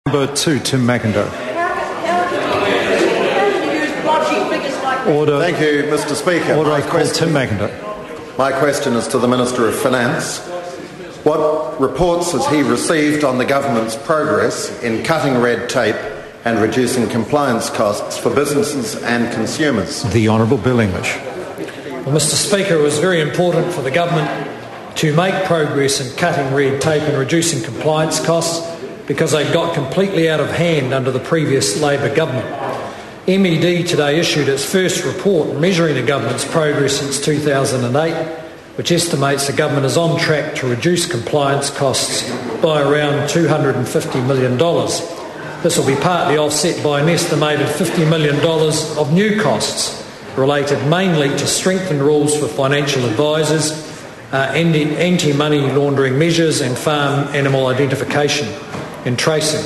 Number 2, Tim Macindoe. Order. Thank you, Mr. Speaker. Order, I call Tim Macindoe. My question is to the Minister of Finance. What reports has he received on the government's progress in cutting red tape and reducing compliance costs for businesses and consumers? The Honourable Bill English. Well, Mr. Speaker, it was very important for the government to make progress in cutting red tape and reducing compliance costs because they got completely out of hand under the previous Labor government. MED today issued its first report measuring the government's progress since 2008, which estimates the government is on track to reduce compliance costs by around $250 million. This will be partly offset by an estimated $50 million of new costs related mainly to strengthened rules for financial advisors, anti-money laundering measures and farm animal identification and tracing.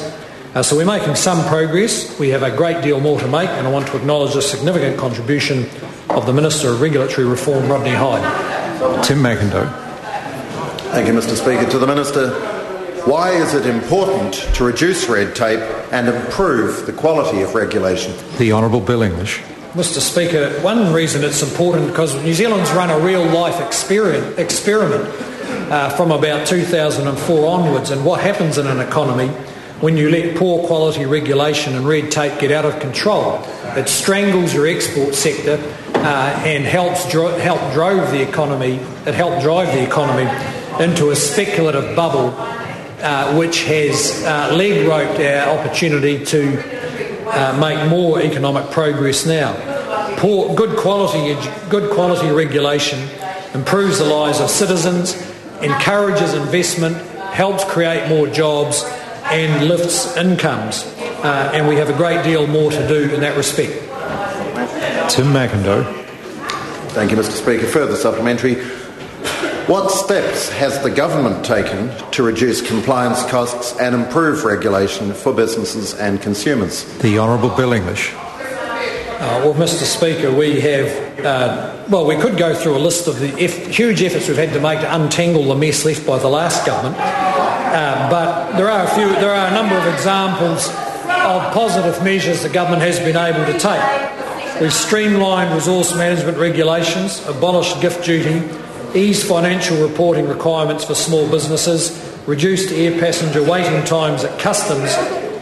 So we're making some progress. We have a great deal more to make, and I want to acknowledge the significant contribution of the Minister of Regulatory Reform, Rodney Hyde. Tim Macindoe. Thank you, Mr. Speaker. To the Minister, why is it important to reduce red tape and improve the quality of regulation? The Honourable Bill English. Mr. Speaker, one reason it's important because New Zealand's run a real-life experiment from about 2004 onwards, and what happens in an economy when you let poor quality regulation and red tape get out of control. It strangles your export sector and helps drive the economy into a speculative bubble which has leg roped our opportunity to make more economic progress now. Good quality regulation improves the lives of citizens, encourages investment, helps create more jobs and lifts incomes. And we have a great deal more to do in that respect. Tim Macindoe. Thank you, Mr. Speaker. Further supplementary. What steps has the government taken to reduce compliance costs and improve regulation for businesses and consumers? The Honourable Bill English. Well, Mr. Speaker, we have, we could go through a list of the huge efforts we've had to make to untangle the mess left by the last government, but there are a number of examples of positive measures the government has been able to take. We've streamlined resource management regulations, abolished gift duty, eased financial reporting requirements for small businesses, reduced air passenger waiting times at customs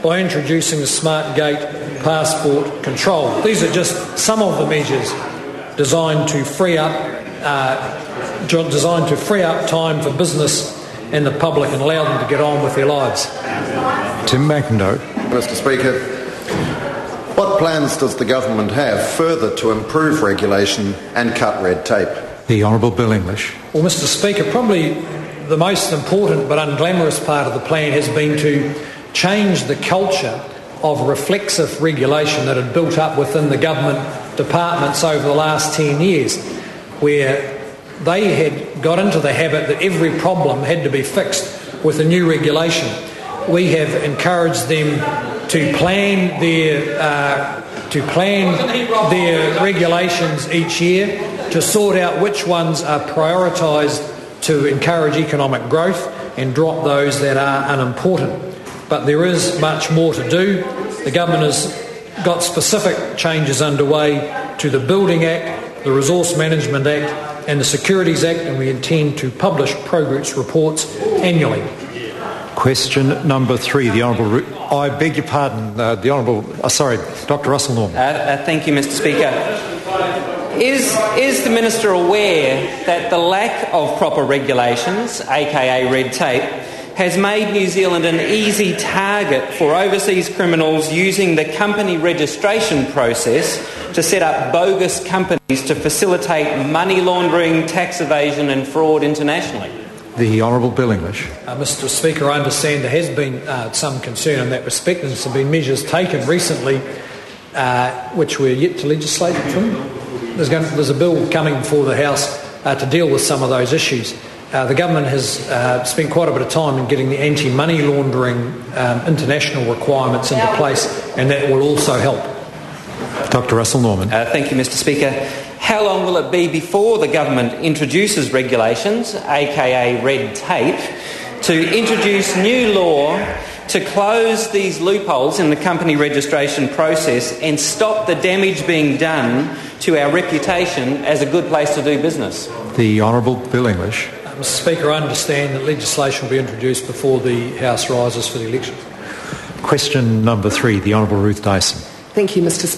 by introducing the smart gate passport control. These are just some of the measures designed to free up time for business and the public and allow them to get on with their lives. Tim Macindoe. Mr. Speaker, what plans does the government have further to improve regulation and cut red tape? The Honourable Bill English. Well, Mr. Speaker, probably the most important but unglamorous part of the plan has been to change the culture of reflexive regulation that had built up within the government departments over the last 10 years, where they had got into the habit that every problem had to be fixed with a new regulation. We have encouraged them to plan their regulations each year, to sort out which ones are prioritised to encourage economic growth and drop those that are unimportant. But there is much more to do. The government has got specific changes underway to the Building Act, the Resource Management Act and the Securities Act, and we intend to publish progress reports annually. Question number 3, the Honourable... I beg your pardon, Dr Russell Norman. Thank you, Mr. Speaker. Is the Minister aware that the lack of proper regulations, aka red tape, has made New Zealand an easy target for overseas criminals using the company registration process to set up bogus companies to facilitate money laundering, tax evasion and fraud internationally? The Honourable Bill English. Mr. Speaker, I understand there has been some concern in that respect, and there have been measures taken recently which we're yet to legislate from. There's a bill coming before the House to deal with some of those issues. The government has spent quite a bit of time in getting the anti-money laundering international requirements into place, and that will also help. Dr Russell Norman. Thank you, Mr. Speaker. How long will it be before the government introduces regulations, aka red tape, to introduce new law to close these loopholes in the company registration process and stop the damage being done to our reputation as a good place to do business? The Honourable Bill English. Mr Speaker, I understand that legislation will be introduced before the House rises for the election. Question number 3, the Honourable Ruth Dyson. Thank you, Mr Speaker.